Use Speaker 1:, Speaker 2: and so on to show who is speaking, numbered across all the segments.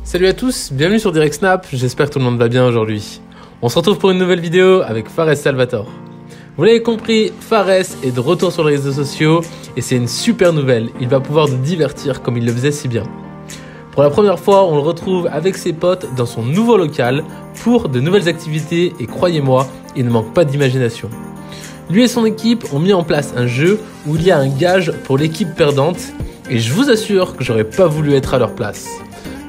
Speaker 1: Salut à tous, bienvenue sur Direct Snap, j'espère que tout le monde va bien aujourd'hui. On se retrouve pour une nouvelle vidéo avec Fares Salvatore. Vous l'avez compris, Fares est de retour sur les réseaux sociaux et c'est une super nouvelle, il va pouvoir nous divertir comme il le faisait si bien. Pour la première fois, on le retrouve avec ses potes dans son nouveau local pour de nouvelles activités et croyez-moi, il ne manque pas d'imagination. Lui et son équipe ont mis en place un jeu où il y a un gage pour l'équipe perdante et je vous assure que j'aurais pas voulu être à leur place.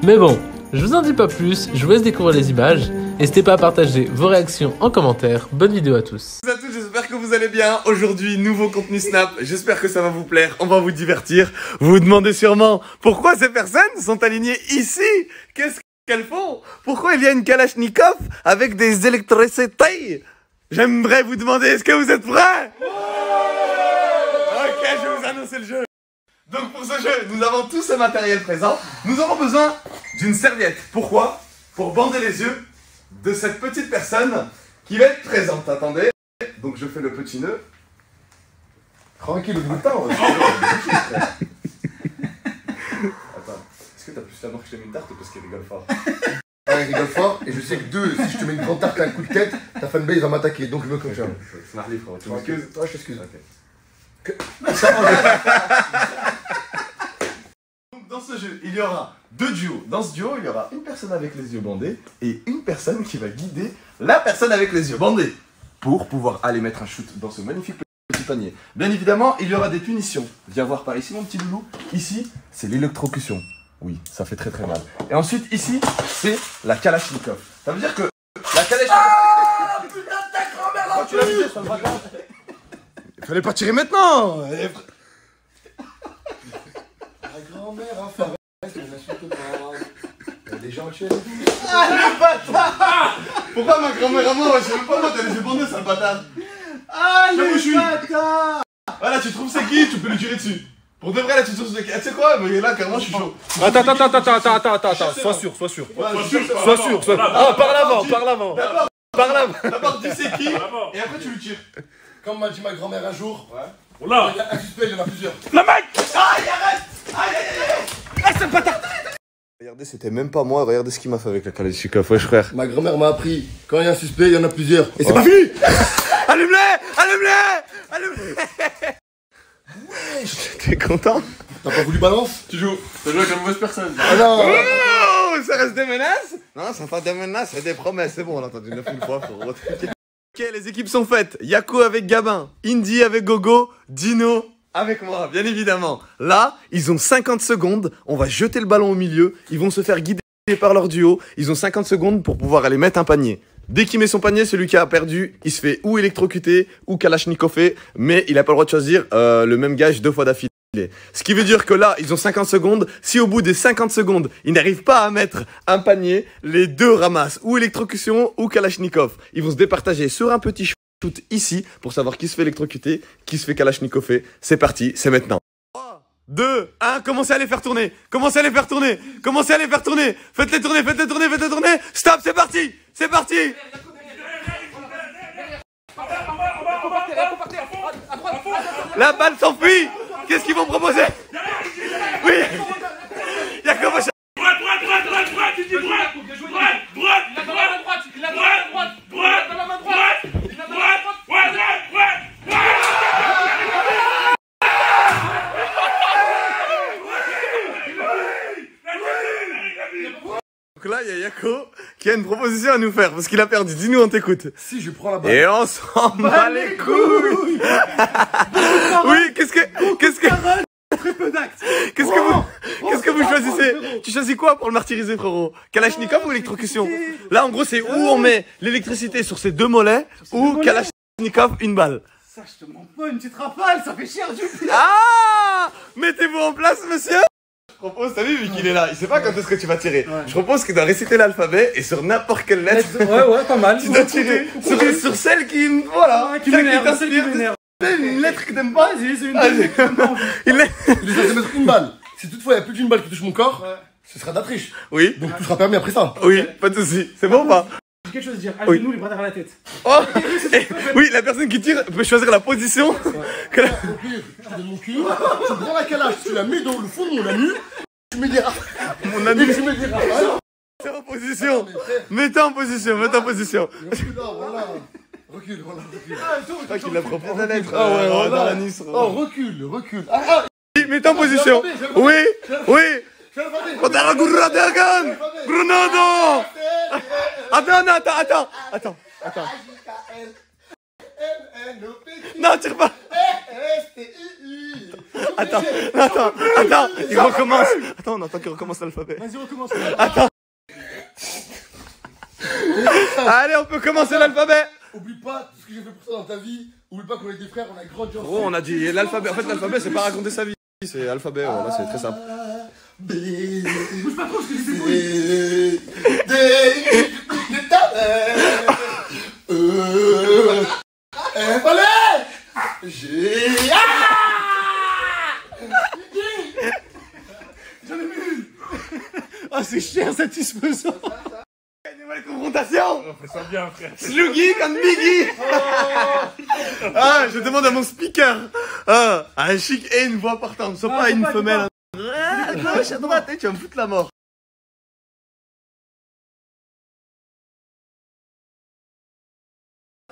Speaker 1: Mais bon, je vous en dis pas plus, je vous laisse découvrir les images. N'hésitez pas à partager vos réactions en commentaire. Bonne vidéo à tous.
Speaker 2: Bonjour à tous, j'espère que vous allez bien. Aujourd'hui, nouveau contenu Snap. J'espère que ça va vous plaire. On va vous divertir. Vous vous demandez sûrement pourquoi ces personnes sont alignées ici. Qu'est-ce qu'elles font? Pourquoi il y a une Kalachnikov avec des électricités? J'aimerais vous demander, est-ce que vous êtes prêts? Ok, je vais vous annoncer le jeu. Donc pour ce jeu, nous avons tout ce matériel présent. Nous aurons besoin d'une serviette. Pourquoi? Pour bander les yeux de cette petite personne qui va être présente. Attendez. Donc je fais le petit nœud. Tranquille, au bout de temps. Attends. Est-ce que t'as plus la mort que je t'ai mis une tarte ou parce qu'il rigole fort?
Speaker 3: Un, il rigole fort, et je sais que deux, si je te mets une grande tarte et un coup de tête, ta fanbase va m'attaquer, donc je me confirme.
Speaker 2: C'est marré, frérot. Tu
Speaker 3: Toi,
Speaker 2: m'excuses?
Speaker 3: je t'excuse.
Speaker 2: Ok. Donc dans ce jeu, il y aura deux duos. Dans ce duo, il y aura une personne avec les yeux bandés et une personne qui va guider la personne avec les yeux bandés pour pouvoir aller mettre un shoot dans ce magnifique petit panier. Bien évidemment, il y aura des punitions. Viens voir par ici, mon petit loulou. Ici, c'est l'électrocution. Oui, ça fait très très mal. Et ensuite, ici, c'est la Kalachnikov. Ça veut dire que la Kalachnikov... Ah, putain de ta grand-mère là. Tu l'as visé sur le bâtard. Il fallait pas tirer maintenant.
Speaker 3: La grand-mère, enfin, reste, on n'insulte pas. Il y a des gens chez nous.
Speaker 2: Ah, le bâtard. Pourquoi ma grand-mère à moi? Je sais même pas, moi, t'as les yeux bandés, sale bâtard. Ah, le bâtard. Voilà, tu trouves c'est qui? Tu peux lui tirer dessus. Pour de vrai, là, tu trouves c'est qui? Tu sais quoi? Mais là, carrément, je suis chaud.
Speaker 4: Attends, sois sûr.
Speaker 2: Ouais,
Speaker 4: Sois sûr. Ah, par l'avant.
Speaker 2: D'abord, dis c'est qui? Et après, tu lui tires.
Speaker 3: Comme m'a dit ma grand-mère un jour,
Speaker 4: Oh là.
Speaker 3: il y a un suspect, il y en a plusieurs.
Speaker 4: Le mec.
Speaker 2: Aïe, arrête. Ah, c'est le bâtard. Regardez, c'était même pas moi. Regardez ce qu'il m'a fait avec la Kalachnikov, wesh frère.
Speaker 3: Ma grand-mère m'a appris, quand il y a un suspect, il y en a plusieurs. Et c'est pas fini.
Speaker 2: Allume-les. T'es content?
Speaker 3: T'as pas voulu balance?
Speaker 2: Tu joues. T'as joué avec la mauvaise personne.
Speaker 3: Ah non.
Speaker 2: Oh, ça reste des menaces? Non, ça pas des menaces, c'est des promesses. C'est bon, on l'a entendu 9 fois. Ok, les équipes sont faites. Yako avec Gabin, Indy avec Gogo, Dino avec moi, bien évidemment. Là, ils ont 50 secondes. On va jeter le ballon au milieu. Ils vont se faire guider par leur duo. Ils ont 50 secondes pour pouvoir aller mettre un panier. Dès qu'il met son panier, celui qui a perdu, il se fait ou électrocuter ou kalachnikoffer, mais il n'a pas le droit de choisir le même gage 2 fois d'affilée. Ce qui veut dire que là, ils ont 50 secondes. Si au bout des 50 secondes, ils n'arrivent pas à mettre un panier, les deux ramassent ou électrocution ou kalachnikov. Ils vont se départager sur un petit shoot ici pour savoir qui se fait électrocuter, qui se fait kalachnikoffer. C'est parti, c'est maintenant. 3, 2, 1, commencez à les faire tourner. Faites-les tourner. Stop, c'est parti. La balle s'enfuit. Qu'est-ce qu'ils vont proposer? Oui. Yacoub, donc là, il y a Yako qui a une proposition à nous faire parce qu'il a perdu. Dis-nous, on t'écoute.
Speaker 3: Si je prends la balle.
Speaker 2: Et on s'en bat les couilles. Oui, qu'est-ce que
Speaker 3: Très peu d'actes.
Speaker 2: Qu'est-ce que vous choisissez? Tu choisis quoi pour le martyriser, frérot? Kalachnikov ou électrocution? Là, en gros, c'est où on met l'électricité sur ses deux mollets ou Kalachnikov une balle.
Speaker 3: Ça, je te mens pas, une petite rafale, ça fait cher du coup.
Speaker 2: Ah! Mettez-vous en place, monsieur! Je propose, t'as vu qu'il est là, il sait pas quand est-ce que tu vas tirer. Ouais. Je propose qu'il doit réciter l'alphabet et sur n'importe quelle lettre.
Speaker 4: Ouais, pas mal.
Speaker 2: Tu dois tirer sur celle qui, voilà,
Speaker 4: qui m'énerve.
Speaker 2: Une lettre que t'aimes pas?
Speaker 3: Vas-y, c'est une lettre. Il est censé mettre une balle. Si toutefois il n'y a plus qu'une balle qui touche mon corps, ce sera de la triche.
Speaker 2: Oui.
Speaker 3: Donc tout sera permis après ça.
Speaker 2: Oui, pas de soucis. C'est bon ou pas?
Speaker 4: J'ai quelque chose à dire. Allez, nous les bras derrière la tête.
Speaker 2: Oh. Oui, la personne qui tire peut choisir la position.
Speaker 3: Au pire, je te donne mon cul, tu prends la calache, tu la mets dans le fond de mon anus, tu mets des rafales.
Speaker 2: Mon anus.
Speaker 3: Tu mets des rafales.
Speaker 2: C'est en position. Mets-toi en position, mets-toi en position.
Speaker 3: Recule, là, voilà. Recule, voilà, recule.
Speaker 2: Je crois qu'il l'a proposé la lettre. Ah ouais,
Speaker 3: voilà.
Speaker 2: dans la Nice.
Speaker 3: Oh, recule, recule. Ah,
Speaker 2: Mets-toi en position. Oui, oui.
Speaker 3: fais l'alphabet.
Speaker 2: Otara Gurradegan. Ronaldo. Attends, non, attends. Non, tire pas. Attends, il recommence. Attends, on attend qu'il recommence l'alphabet.
Speaker 4: Vas-y, recommence.
Speaker 2: Attends. Allez, on peut commencer l'alphabet.
Speaker 3: Oublie pas tout ce que j'ai fait pour toi dans ta vie. Oublie pas qu'on est des frères, on a grandi ensemble.
Speaker 2: Gros, on a dit l'alphabet. En fait, l'alphabet, c'est pas raconter sa vie. C'est l'alphabet, voilà, c'est très simple.
Speaker 3: B.
Speaker 4: Bouge pas trop, parce que j'ai fait
Speaker 3: D. D. Ta mère. F. Allez. G.
Speaker 2: Ah, c'est cher, satisfaisant. Gagnez-moi les confrontations.
Speaker 4: On fait ça bien, frère.
Speaker 2: Sluggy contre Biggie. Ah, je demande à mon speaker. Ah, un chic et une voix partante. Soit pas une femelle. À gauche, à droite, tu vas me foutre la mort.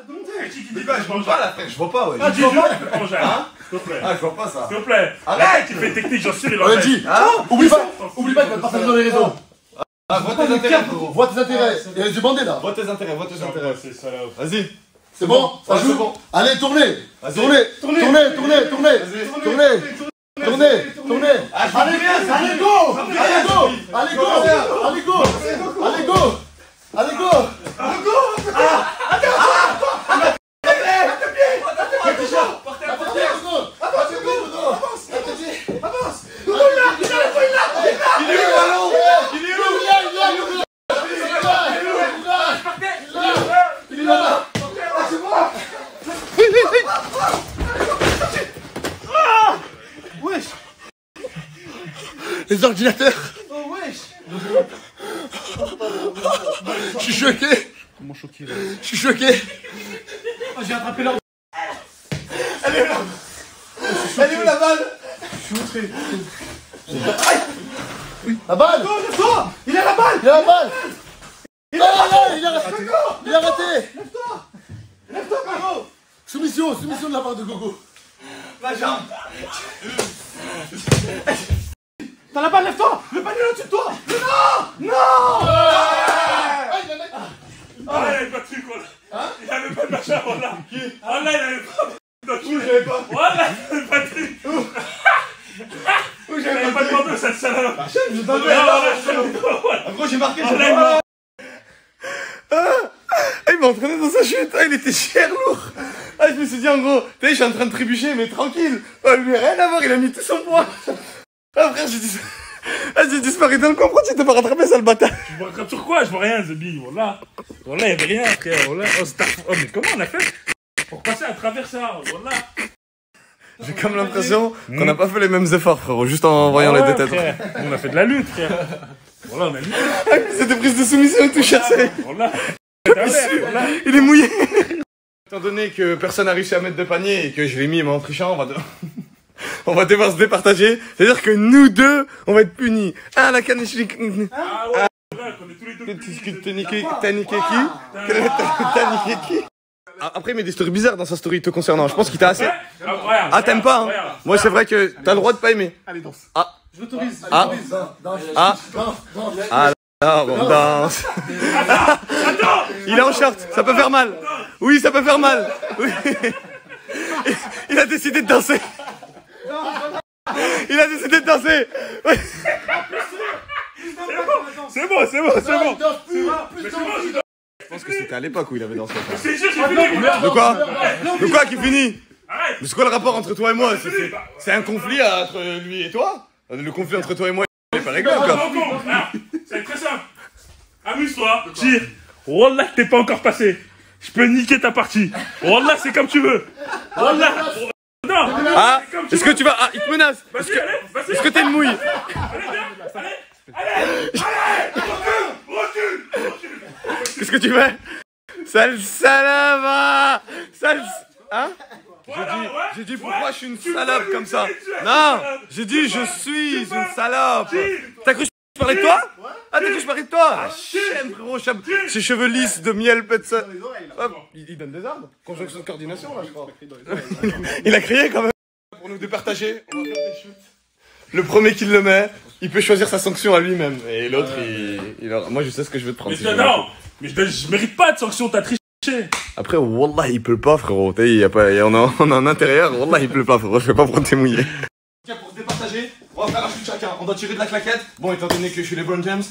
Speaker 2: Je vois pas là, frère, je vois pas, ouais.
Speaker 4: Ah, dis-le, s'il te plaît.
Speaker 2: Ah, je vois pas ça.
Speaker 4: S'il te plaît.
Speaker 2: Arrête.
Speaker 4: Tu fais technique, j'en suis, il
Speaker 3: On a dit. Oublie pas qu'il va te partager dans les réseaux.
Speaker 2: Ah, vois tes intérêts, frérot.
Speaker 3: Vois tes intérêts. Il y a du bandé là.
Speaker 2: Vois tes intérêts, vois tes intérêts.
Speaker 4: C'est ça, là.
Speaker 2: Vas-y.
Speaker 3: C'est bon? Ça
Speaker 2: Ouais,
Speaker 3: joue?
Speaker 2: c'est bon.
Speaker 3: Allez, tournez.
Speaker 2: Vas-y.
Speaker 3: Tournez.
Speaker 2: Tournez.
Speaker 3: Tournez. Tournez. Tournez.
Speaker 2: Vas-y.
Speaker 3: Tournez. Tournez. Tournez.
Speaker 2: Ah, je
Speaker 3: Allez,
Speaker 2: bien, ça.
Speaker 3: allez, go. Allez, go. Allez, go. Allez, go. Allez, go. Allez, go.
Speaker 2: Il est où le ballon? Il est où?
Speaker 3: Il est là.
Speaker 2: Wesh.
Speaker 3: Les ordinateurs.
Speaker 2: Oh, wesh.
Speaker 3: Je suis choqué.
Speaker 4: Comment choqué, là?
Speaker 3: Je suis choqué.
Speaker 4: Oh, j'ai attrapé l'ordre.
Speaker 2: Elle est là. Elle est où la balle?
Speaker 3: La balle.
Speaker 2: Toi, il a la balle.
Speaker 3: Il a la balle. Il a raté.
Speaker 2: Lève-toi, Caro.
Speaker 3: Soumission de la part de Gogo.
Speaker 2: La jambe.
Speaker 4: T'as la balle, lève-toi. Le panier là au-dessus de toi.
Speaker 2: Non.
Speaker 4: Ah, il avait pas de truc, voilà. Il avait pas de machin, voilà. Ah, là, il avait pas de truc.
Speaker 2: Où j'avais pas.
Speaker 4: Voilà, il avait pas de truc.
Speaker 2: Où
Speaker 4: Il
Speaker 2: j'avais
Speaker 4: avait pas demandé cette salope.
Speaker 2: Je t'en
Speaker 4: Non, voilà, c'est bon. Voilà.
Speaker 2: En gros, j'ai marqué.
Speaker 4: Ah, là,
Speaker 2: Il m'a entraîné dans sa chute. Ah, il était cher lourd. Ah, je me suis dit, en gros, tu sais, je suis en train de trébucher, mais tranquille. Oh, lui, rien à voir, il a mis tout son poids. Ah, frère, j'ai disparu dans le coin. Pourquoi tu t'es pas rattrapé, sale bâtard?
Speaker 4: Je me rattrape sur quoi? Je vois rien, Zebi. Voilà. Voilà, il n'y avait rien, frère. Voilà. Oh, oh, mais comment on a fait pour passer à travers ça? Voilà.
Speaker 2: J'ai comme l'impression qu'on n'a pas fait les mêmes efforts, frérot, juste en voyant les deux têtes.
Speaker 4: Frère. On a fait de la lutte, frère. Voilà, on a lutté.
Speaker 2: C'était prise de soumission et tout, cherché.
Speaker 4: Voilà. Voilà.
Speaker 2: Il est mouillé. Étant donné que personne n'a réussi à mettre de panier et que je l'ai mis mais en trichant, on va devoir se départager. C'est-à-dire que nous deux, on va être punis. Ah, la canne,
Speaker 4: Ah ouais, voilà, qu'on est tous les deux punis.
Speaker 2: T'as niqué qui? T'as niqué qui? Après, il met des stories bizarres dans sa story te concernant. Je pense qu'il t'a assez. Ah, t'aimes pas, hein? Moi, c'est vrai que t'as le droit de pas aimer.
Speaker 3: Allez, danse.
Speaker 2: Ah.
Speaker 3: Je l'autorise.
Speaker 2: Ah. Ah. Ah. Ah, on danse. Il est en short, ça peut faire mal. Oui, ça peut faire mal. Oui. Il a décidé de danser. Il a décidé de danser. Oui.
Speaker 4: C'est bon.
Speaker 2: Je pense que c'était à l'époque où il avait dansé.
Speaker 4: C'est sûr, j'ai fini.
Speaker 2: De quoi? De quoi qui finit?
Speaker 4: Arrête.
Speaker 2: Mais c'est quoi le rapport entre toi et moi? C'est un conflit entre lui et toi? Le conflit entre toi et moi, il est pas réglé encore.
Speaker 4: C'est très simple. Amuse-toi, tire. Wallah, t'es pas encore passé. Je peux niquer ta partie. Wallah, c'est comme tu veux. Wallah. Non.
Speaker 2: Ah, est-ce que tu vas... Ah, il te menace.
Speaker 4: Vas-y.
Speaker 2: Est-ce que t'es une mouille?
Speaker 4: Recule.
Speaker 2: Qu'est-ce que tu fais? Sale salama. Sale... Hein? J'ai dit pourquoi je suis une salope comme ça? Non, j'ai dit je suis une salope. T'as cru que je parlais de toi? Ah, t'as cru que je parlais de toi? quoi? Ah, chaîne, frérot, ses cheveux lisses de miel, Petson. Hop, il donne des ordres. Conjonction de coordination, là, je crois. Il a crié quand même. Pour nous départager, on va faire des shoots. Le premier qui le met, il peut choisir sa sanction à lui-même. Et l'autre, il aura... Moi, je sais ce que je vais te prendre.
Speaker 4: Mais non, mais je mérite pas de sanction, t'as triché.
Speaker 2: Après, wallah, il pleut pas, frérot. On a un intérieur, wallah, il pleut pas, frérot. Je vais pas prendre tes mouillés. Pour se départager, on va faire un shoot chacun. On doit tirer de la claquette. Bon, étant donné que je suis les LeBron James.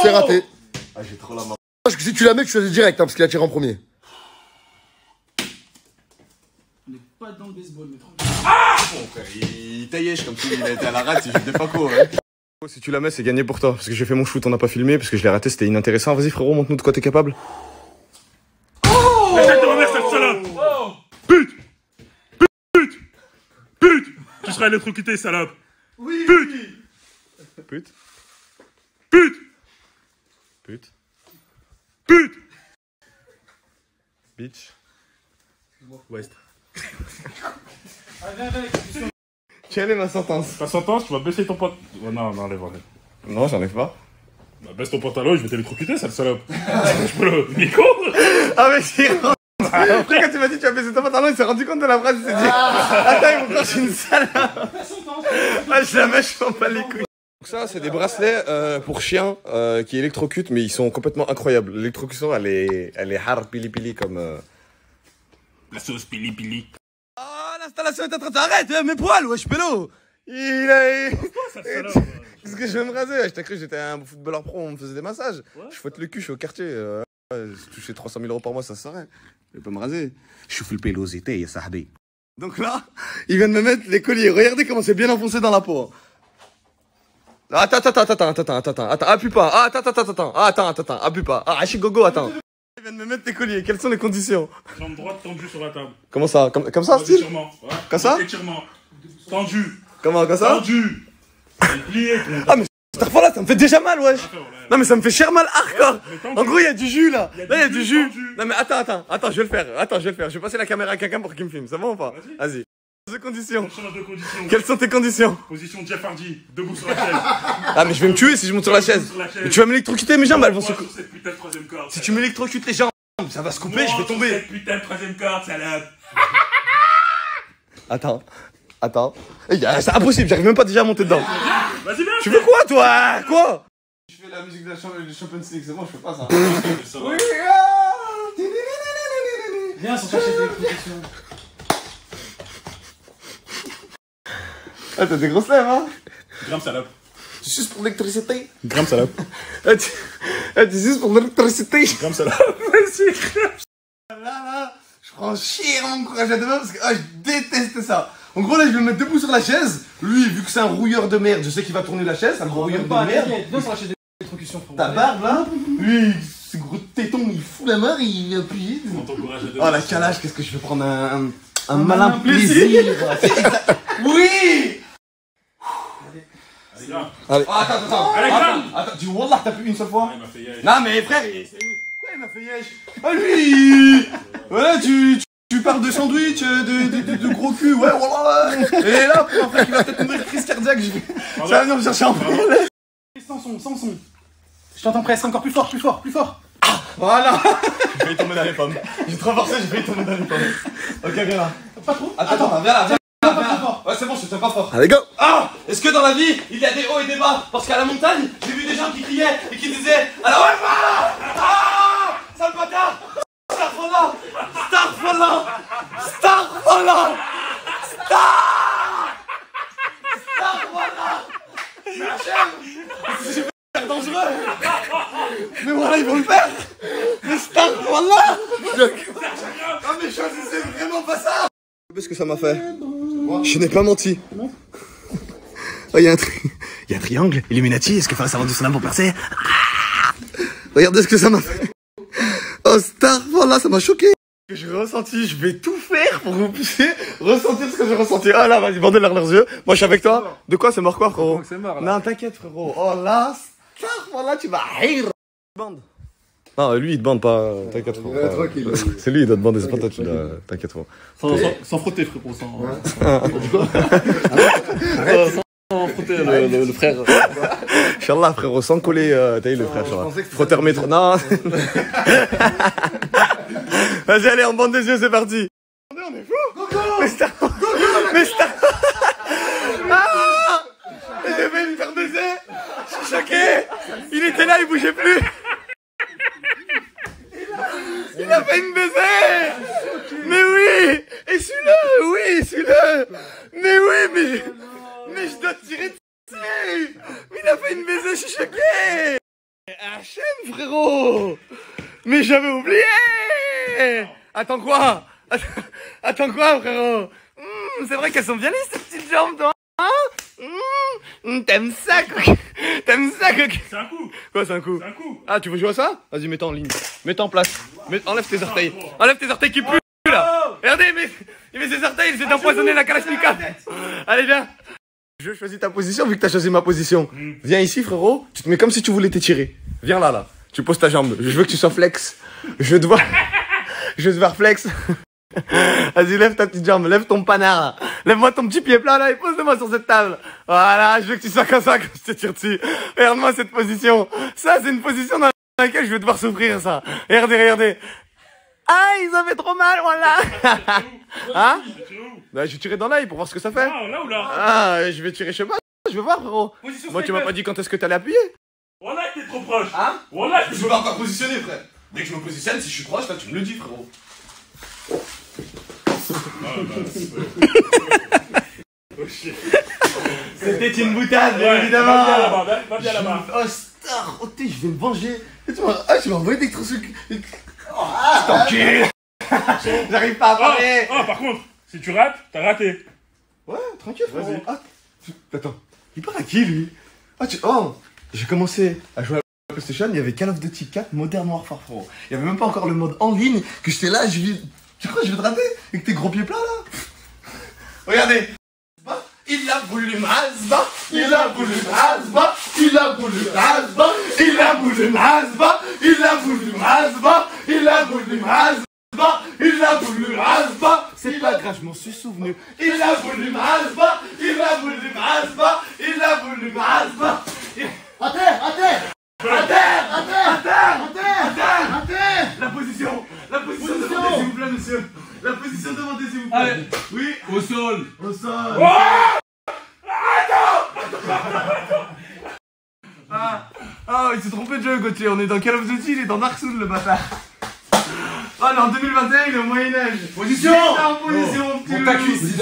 Speaker 3: C'est raté.
Speaker 2: Ah, j'ai trop la main.
Speaker 3: Parce que si tu la mets, tu choisis direct, hein, parce qu'il a tiré en premier.
Speaker 5: On n'est pas dans le baseball, mais tranquille.
Speaker 2: Bon, frère, il taillèche comme s'il était à la rate, il fait pas quoi, hein. Si tu la mets, c'est gagné pour toi. Parce que j'ai fait mon shoot, on n'a pas filmé, parce que je l'ai raté, c'était inintéressant. Vas-y, frérot, montre-nous de quoi t'es capable.
Speaker 4: La tête de ma mère, cette salope. Pute. Pute. Pute. Tu seras électrocuté, salope.
Speaker 3: Oui.
Speaker 4: Pute.
Speaker 2: Pute.
Speaker 4: Pute.
Speaker 2: Pute.
Speaker 4: Pute.
Speaker 2: Bitch. West.
Speaker 5: Allez, viens.
Speaker 2: Quelle est ma sentence?
Speaker 4: Ta sentence, tu vas baisser ton pantalon. Oh, non, enlève.
Speaker 2: Non, j'enlève pas.
Speaker 4: Bah, baisse ton pantalon et je vais t'électrocuter, sale salope. Je peux le. Nico.
Speaker 2: Ah, mais si. Après, quand tu m'as dit tu vas baisser ton pantalon, il s'est rendu compte de la phrase, il s'est dit attends, il me je une salope. Ah, je la mets, je m'en bats les couilles. Donc ça, c'est des bracelets pour chiens qui électrocutent, mais ils sont complètement incroyables. L'électrocution, elle est hard pili pili comme...
Speaker 4: La sauce pili pili.
Speaker 2: Ah, l'installation est en train de... Arrête, mes poils, wesh, pélo. Il a... Qu'est-ce que je vais me raser? Je t'ai cru que j'étais un footballeur pro, on me faisait des massages. Ouais. Je fouette le cul, je suis au quartier. Je touchais 300 000 € par mois, ça se saurait. Je vais pas me raser. Je suis le pélosité, ya sahbi. Donc là, ils viennent me mettre les colliers. Regardez comment c'est bien enfoncé dans la peau. Attends, appuie pas. Attends, appuie pas. Ah, Gogo, attends. Ils viennent me mettre les colliers. Quelles sont les conditions?
Speaker 4: Jambe droite tendue sur la table.
Speaker 2: Comment ça? Comme ça, style?
Speaker 4: Étirement. Ouais.
Speaker 2: Comme ça?
Speaker 4: Étirement. Tendu.
Speaker 2: Comment, comme ça?
Speaker 4: Tendu. Plié.
Speaker 2: Ah, mais cette fois-là, ça me fait déjà mal, wesh. Non, mais ça me fait cher mal hardcore. En gros, il y a du jus, là. Là, il y a du jus. Non, mais attends, je vais le faire. Je vais passer la caméra à quelqu'un pour qu'il me filme. C'est bon ou pas? Vas-y. Conditions. Quelles sont tes conditions?
Speaker 4: Position Jeff Hardy, debout sur la chaise.
Speaker 2: Ah, mais je vais me tuer si je monte sur la chaise. Mais tu vas m'électrocuter, mes jambes, elles vont se couper. Si tu m'électrocutes les jambes, ça va se couper, je vais tomber.
Speaker 4: Cette putain de troisième corde, salope.
Speaker 2: Attends. C'est impossible, j'arrive même pas déjà à monter dedans.
Speaker 4: Vas-y, viens.
Speaker 2: Tu veux quoi, toi? Quoi? Je fais la musique de la Champions League, c'est bon, je fais pas ça. Oui.
Speaker 5: Viens, sans chercher d'électrocution.
Speaker 2: Ah, t'as des grosses lèvres, hein?
Speaker 4: Gramme salope.
Speaker 2: Tu suces pour l'électricité?
Speaker 4: Gramme salope.
Speaker 2: Tu suces pour l'électricité?
Speaker 4: Gramme salope. Vas-y,
Speaker 2: Là, je prends chier mon courage à demain parce que je déteste ça. En gros, là, je vais me mettre debout sur la chaise. Lui, vu que c'est un rouilleur de merde, je sais qu'il va tourner la chaise, un gros rouilleur de merde.
Speaker 5: Viens sur la chaise d'électrocution, frérot.
Speaker 2: Ta barbe, là, lui, ce gros téton, il fout la main, il appuie. Oh, la calage, qu'est-ce que je vais prendre un malin plaisir. Oui! Allez. Oh, attends.
Speaker 4: Allez,
Speaker 2: attends, dis Wallah, t'as pu une seule fois?
Speaker 4: Il m'a fait yesh.
Speaker 2: Non, mais frère, quoi il m'a fait yesh? Ah, lui! Voilà, tu parles de sandwich, de gros cul, ouais, Wallah! Et là, pour un frère qui va peut-être mourir de crise cardiaque, ça va venir me chercher en PLS.
Speaker 5: Sans son. Je t'entends presque encore plus fort.
Speaker 2: Voilà! J'ai failli tomber dans les pommes. J'ai trop forcé, j'ai failli tomber dans les pommes. Ok, viens là.
Speaker 5: Pas trop.
Speaker 2: Attends, viens là. Ouais, c'est bon, je te pas fort. Allez, go! Ah! Est-ce que dans la vie, il y a des hauts et des bas? Parce qu'à la montagne, j'ai vu des gens qui criaient et qui disaient alors ouais, voilà! Ah! Sale bâtard! Starfallah! C'est dangereux! Mais voilà, ils vont le faire! Mais Starfallah! Ah, mais choisissez vraiment pas ça! Qu'est-ce que ça m'a fait? Je n'ai pas menti. Oh, il y a un triangle. Illuminati, est-ce que Fares a vendu son âme pour percer? Regardez ce que ça m'a fait. Oh, Star, voilà, ça m'a choqué. Que j'ai ressenti, je vais tout faire pour que vous puissiez ressentir ce que j'ai ressenti. Ah là, vas-y, bandez leurs yeux. Moi, je suis avec toi. De quoi, c'est mort quoi, frérot?
Speaker 5: C'est mort, là.
Speaker 2: Non, t'inquiète, frérot. Oh là, Star, voilà, tu vas rire. Bande. Non, lui, il te bande pas. T'inquiète, frérot.
Speaker 3: Tranquille.
Speaker 2: C'est lui, il doit te bander, c'est pas toi, tu dois. T'inquiète, frérot.
Speaker 4: Sans frotter, frérot.
Speaker 1: frotter le frère.
Speaker 2: Inch'Allah, frérot, sans coller, t'as eu le frère, Inch'Allah. Frotteur métro. Non. Vas-y, allez, on bande des yeux, c'est parti. On est fou. Mais c'est un... Ah, j'ai fait me faire baiser. Je suis choqué. Il était là, il bougeait plus. Il a failli me baiser. Mais oui. Et suis-le. Oui, suis-le. Mais oui, mais je dois tirer dessus. Mais il a failli me baiser, je suis choqué. HM, frérot. Mais j'avais oublié. Attends quoi? Attends quoi, frérot? C'est vrai qu'elles sont bien lisses, ces petites jambes, toi. Hein? T'aimes ça, coq? T'aimes ça, coq?
Speaker 4: C'est un coup.
Speaker 2: Quoi, c'est un coup?
Speaker 4: C'est un coup.
Speaker 2: Ah, tu veux jouer à ça? Vas-y, mets-toi en ligne. Mets-toi en place. Enlève tes orteils. Enlève tes orteils qui puent, là. Regardez, mais ses orteils, il s'est empoisonné la Kalachnikov. Allez, viens. Je choisis ta position vu que t'as choisi ma position. Viens ici, frérot. Tu te mets comme si tu voulais t'étirer. Viens là, là. Tu poses ta jambe. Je veux que tu sois flex. Je veux te voir. Je veux te voir flex. Vas-y, lève ta petite jambe, lève ton panard. Lève-moi ton petit pied plat là et pose-le-moi sur cette table. Voilà, je veux que tu sois comme ça quand je te tire dessus. Regarde-moi cette position. Ça, c'est une position dans laquelle je vais devoir souffrir, ça. Regardez. Ah, ils ont fait trop mal, voilà. Hein? Bah, je vais tirer dans l'œil pour voir ce que ça fait.
Speaker 4: Ah, là ou là?
Speaker 2: Ah, je vais tirer, je sais pas. Je veux voir, frérot. Moi, tu m'as pas dit quand est-ce que t'allais appuyer.
Speaker 4: Voilà, t'es trop proche.
Speaker 2: Hein?
Speaker 4: Voilà,
Speaker 2: Je suis pas encore positionné, frère. Dès que je me positionne, si je suis proche, là, tu me le dis, frérot. C'était une boutade, bien évidemment.
Speaker 4: Va bien là-bas.
Speaker 2: Oh, star, oh, je vais me venger. Tu m'as envoyé des trucs. J'arrive pas à parler.
Speaker 4: Oh, par contre, si tu rates, t'as raté.
Speaker 2: Ouais, tranquille, frérot.
Speaker 4: Vas-y.
Speaker 2: Ah, attends, il parle à qui, lui? Oh, j'ai commencé à jouer à la PlayStation, il y avait Call of Duty 4 Modern Warfare, frérot. Il y avait même pas encore le mode en ligne, que j'étais là, tu crois que je vais te rater? Avec tes gros pieds plats, là? Regardez. Il a voulu m'asba, il a voulu m'asba, il a voulu m'asba, il a voulu m'asba, il a voulu m'asba, il a voulu m'asba, il a voulu m'asba. C'est pas grave, je m'en suis souvenu. Il a voulu m'asba, il a voulu m'asba, il a voulu m'asba.
Speaker 3: À terre, à terre.
Speaker 2: À terre,
Speaker 3: À terre,
Speaker 2: à terre,
Speaker 3: à terre,
Speaker 2: à terre.
Speaker 3: à terre.
Speaker 2: La position demandée, s'il vous plaît, monsieur. La position demandée, s'il vous plaît.
Speaker 1: Allez.
Speaker 2: Oui,
Speaker 1: Au sol.
Speaker 2: au sol. Ah, il s'est trompé de jeu, Gauthier. On est dans Call of Duty, il est dans Dark Souls, le bâtard. Ah, mais en 2021, il est au Moyen-Âge.
Speaker 3: Position.
Speaker 2: En position, petit
Speaker 3: Monte ta
Speaker 2: loup.
Speaker 3: cuisse.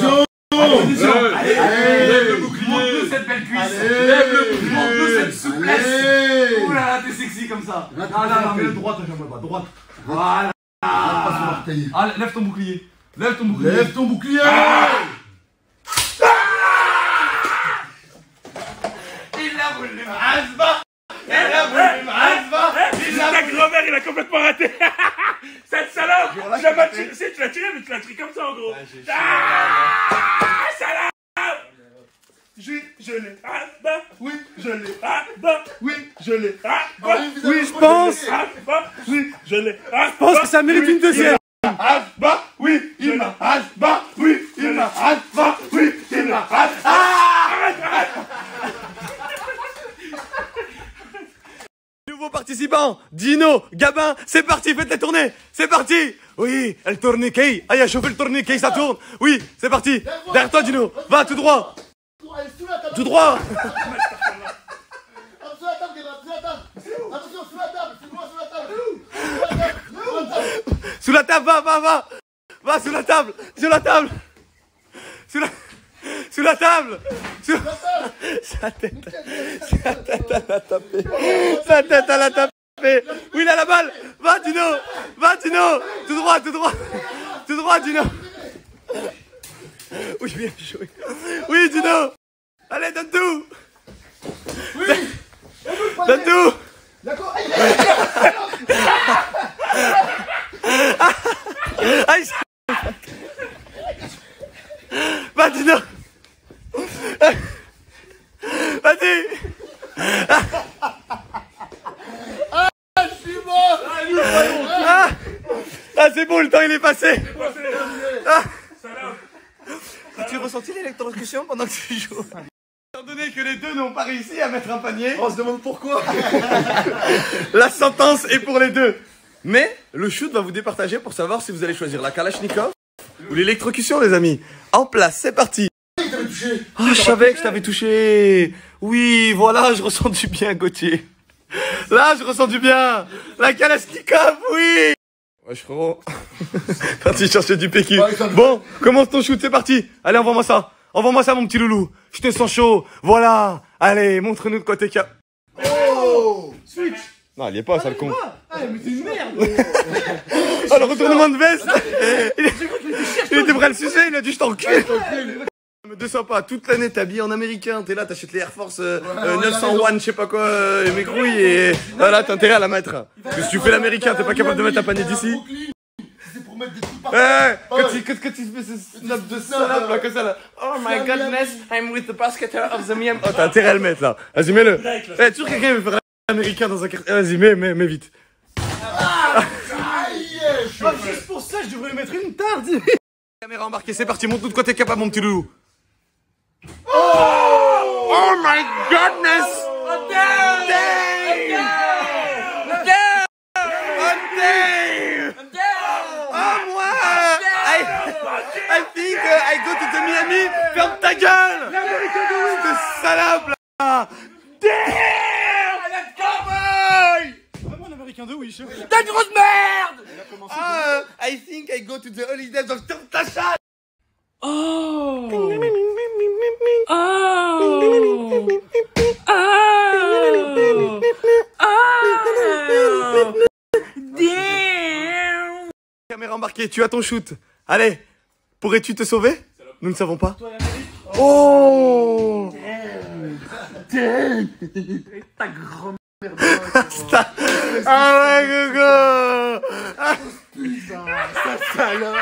Speaker 2: Position. Allez,
Speaker 3: Lève
Speaker 2: le bouclier. Montre-nous cette belle cuisse.
Speaker 3: Allez.
Speaker 2: Lève le bouclier. Montre-nous cette souplesse.
Speaker 3: Allez.
Speaker 2: Ouh là là, t'es sexy comme ça.
Speaker 3: Là,
Speaker 2: Non, mets-le droite, ta jambe là-bas. Droite. Voilà.
Speaker 3: Pas sur l'orteil.
Speaker 2: Ah, lève ton bouclier. Lève ton bouclier.
Speaker 3: Lève ton bouclier.
Speaker 2: Il a voulu m'asba. Il a voulu m'asba. Il a
Speaker 4: Ta
Speaker 2: voulu.
Speaker 4: grand-mère, il a complètement raté. Cette salope. Tu l'as pas tiré. Si, tu l'as tiré, mais tu l'as tiré comme ça, en gros. Ah, salope. Je l'ai. Ah, bah. Oui, je l'ai. Ah, bah. Oui, je l'ai. Ah, bah.
Speaker 2: Oui, je pense.
Speaker 4: Ah, bah. Oui, je l'ai. Ah,
Speaker 2: Je pense que ça mérite une deuxième.
Speaker 4: Asba, oui, il m'a asba, oui, il m'a asba, oui, il m'a asba.
Speaker 2: Nouveau participant, Dino, Gabin, c'est parti, faites les tournées, c'est parti. Oui, elle tourniquet, aïe, chauffe le tourniquet, ça tourne. Oui, c'est parti. Derrière toi, Dino, va tout droit,
Speaker 3: Allez, sous la table.
Speaker 2: tout droit.
Speaker 3: Sous la table, Guérin, sous la table. Attention, sous la table. C'est moi sous la table. Sous la table. Sous la table.
Speaker 2: Sous la table, va, sous la table, sous la table, sous la table, sa tête, elle a tapé, sa tête, elle a tapé. Oui, il a la balle, va, Dino, tout droit, Dino. Oui, bien joué. Oui, Dino. Allez, donne tout.
Speaker 3: Oui.
Speaker 2: Donne tout.
Speaker 3: D'accord.
Speaker 2: Aïe. Va, Dino. Vas-y.
Speaker 3: Je suis mort.
Speaker 2: Ah, c'est bon, le temps il est passé.
Speaker 4: Salope.
Speaker 2: As-tu ressenti l'électrocution pendant que tu joues? Étant donné donné que les deux n'ont pas réussi à mettre un panier,
Speaker 3: On se demande pourquoi.
Speaker 2: la sentence est pour les deux. Mais le shoot va vous départager pour savoir si vous allez choisir la Kalachnikov ou l'électrocution, les amis. En place, c'est parti.
Speaker 3: Il t'avait touché.
Speaker 2: Ah, je savais que je t'avais touché. Oui, voilà, je ressens du bien, Gauthier. Là, je ressens du bien. La Kalachnikov, oui. Wesh, frérot. Parti chercher du PQ. Bon, commence ton shoot, c'est parti. Allez, envoie-moi ça. Envoie-moi ça, mon petit loulou. Je te sens chaud. Voilà. Allez, montre-nous de quoi t'es cap.
Speaker 3: Oh.
Speaker 5: Switch.
Speaker 2: Non, il y est pas, ça, le con.
Speaker 5: Ah, mais c'est une merde.
Speaker 2: Oh, le retournement de veste. Il était prêt à le sucer, il a dit je t'encule. Me déçois pas, toute l'année t'es habillé en américain, t'es là, t'achètes les Air Force 901, je sais pas quoi, mes couilles, et voilà, t'as intérêt à la mettre. Parce que si tu fais l'américain, t'es pas capable de mettre un panier d'ici.
Speaker 3: C'est pour mettre des trucs par
Speaker 2: Quand tu fais ce snap de salope là, comme ça là. Oh my godness, I'm with the basketer of the Miami. Oh, t'as intérêt à le mettre là. Vas-y, mets-le. Eh, toujours quelqu'un veut faire l'américain dans un quartier. Vas-y, mets vite.
Speaker 5: Oh, juste pour ça, je devrais mettre une tarte.
Speaker 2: Caméra embarquée, c'est parti, montre-nous de quoi t'es capable, mon petit loulou. Oh my godness! Oh damn! Oh moi! I think I go to the Miami. Ferme ta gueule! Cette salope là! Damn! Let's go boy!
Speaker 5: Vraiment un américain de Wish.
Speaker 2: T'as une grosse merde! I think I go to the holidays. Donc ferme ta chatte!
Speaker 1: Oh.
Speaker 2: Caméra embarquée, tu as ton shoot. Allez, pourrais-tu te sauver? Nous ne savons pas. Oh!
Speaker 5: Ta grand-mère.
Speaker 2: Ah ouais, Gogo!
Speaker 3: Ça salope.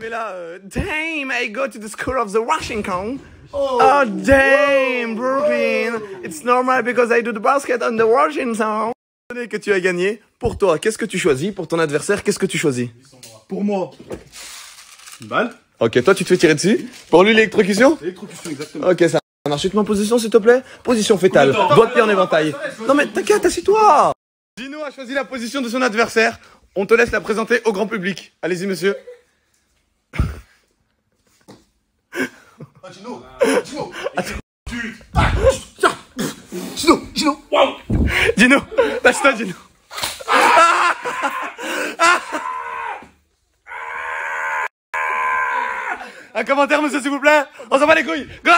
Speaker 2: Mais là, damn, I go to the school of the Washington. Oh, damn, Brooklyn. It's normal because I do the basket on the Washington. Que tu as gagné. Pour toi, qu'est-ce que tu choisis? Pour ton adversaire, qu'est-ce que tu choisis?
Speaker 3: Pour moi.
Speaker 5: Une balle.
Speaker 2: Ok, toi, tu te fais tirer dessus. Pour lui, l'électrocution?
Speaker 3: Électrocution, exactement.
Speaker 2: Ok, ça marche. Tu te mets en position, s'il te plaît? Position fétale. Doigt de pied en éventail. Non, mais t'inquiète, assis-toi. Gino a choisi la position de son adversaire. On te laisse la présenter au grand public. Allez-y, monsieur.
Speaker 3: Ah, Gino. Gino.
Speaker 2: Gino, lâche-toi, Gino. Un commentaire, monsieur, s'il vous plaît. On s'en bat les couilles. Go!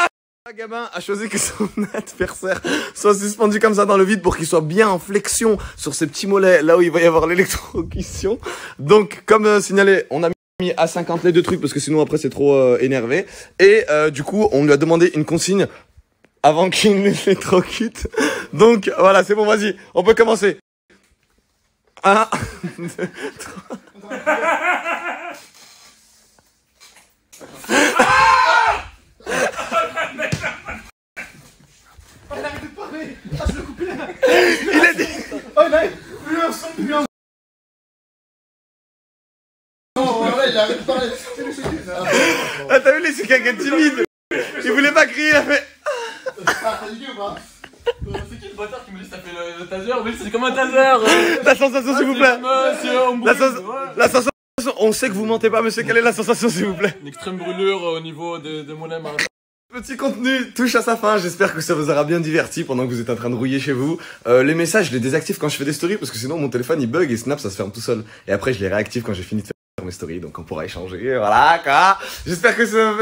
Speaker 2: Gabin a choisi que son adversaire soit suspendu comme ça dans le vide pour qu'il soit bien en flexion sur ses petits mollets, là où il va y avoir l'électrocution. Donc, comme signalé, on a mis à 50 les deux trucs parce que sinon après c'est trop énervé. Et du coup, on lui a demandé une consigne avant qu'il l'électrocute. Donc, voilà, c'est bon, vas-y, on peut commencer. 1, 2, 3... Il a dit...
Speaker 5: Oh, là, plus un son, plus un.
Speaker 3: Oh, ouais, il arrête de parler.
Speaker 2: Ah, t'as vu, lui, c'est quelqu'un de timide. Il voulait pas crier, il a fait...
Speaker 3: Ah, t'as dit ou pas?
Speaker 1: C'est qui le bâtard qui me dit ça fait le taser? Mais c'est comme un taser.
Speaker 2: La sensation, s'il vous plaît. La
Speaker 1: La
Speaker 2: sensation... On sait que vous mentez pas, monsieur. Quelle est la sensation, s'il vous plaît?
Speaker 1: Une extrême brûlure au niveau de mon aime.
Speaker 2: Petit contenu touche à sa fin, j'espère que ça vous aura bien diverti pendant que vous êtes en train de rouiller chez vous. Les messages, je les désactive quand je fais des stories parce que sinon mon téléphone il bug et Snap ça se ferme tout seul. Et après je les réactive quand j'ai fini de faire mes stories, donc on pourra échanger, voilà quoi. J'espère que ça...